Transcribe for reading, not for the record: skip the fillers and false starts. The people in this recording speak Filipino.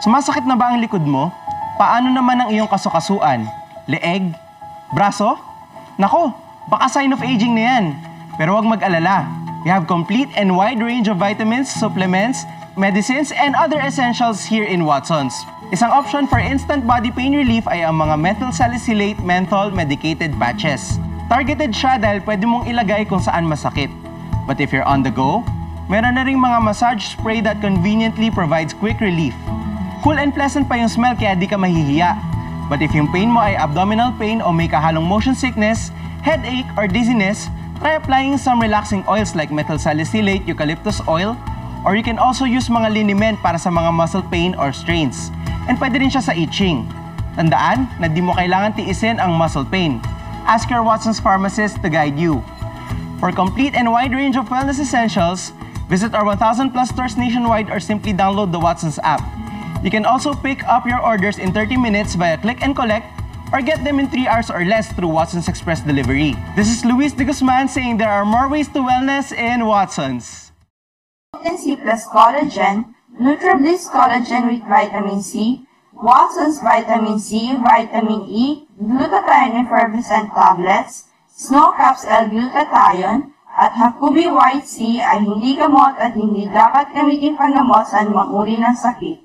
Sumasakit na ba ang likod mo? Paano naman ang iyong kasukasuan? Leeg? Braso? Nako, baka sign of aging na yan. Pero huwag mag-alala. We have complete and wide range of vitamins, supplements, medicines, and other essentials here in Watsons. Isang option for instant body pain relief ay ang mga methyl salicylate menthol medicated patches. Targeted siya dahil pwede mong ilagay kung saan masakit. But if you're on the go, meron na ring mga massage spray that conveniently provides quick relief. Cool and pleasant pa yung smell kaya di ka mahihiya. But if yung pain mo ay abdominal pain o may kahalong motion sickness, headache, or dizziness, try applying some relaxing oils like methyl salicylate eucalyptus oil, or you can also use mga liniment para sa mga muscle pain or strains. And pwede rin siya sa itching. Tandaan na di mo kailangan tiisin ang muscle pain. Ask your Watsons pharmacist to guide you. For complete and wide range of wellness essentials, visit our 1,000 plus stores nationwide or simply download the Watsons app. You can also pick up your orders in 30 minutes via click and collect or get them in 3 hours or less through Watsons Express Delivery. This is Luis de Guzman saying there are more ways to wellness in Watsons. C plus collagen, NutriBliss collagen with vitamin C, Watsons vitamin C, vitamin E, glutathione effervescent tablets, Snow Caps L-glutathione, at Hakubi White C ay hindi gamot at hindi dapat gamitin panggamot sa anumang uri ng sakit.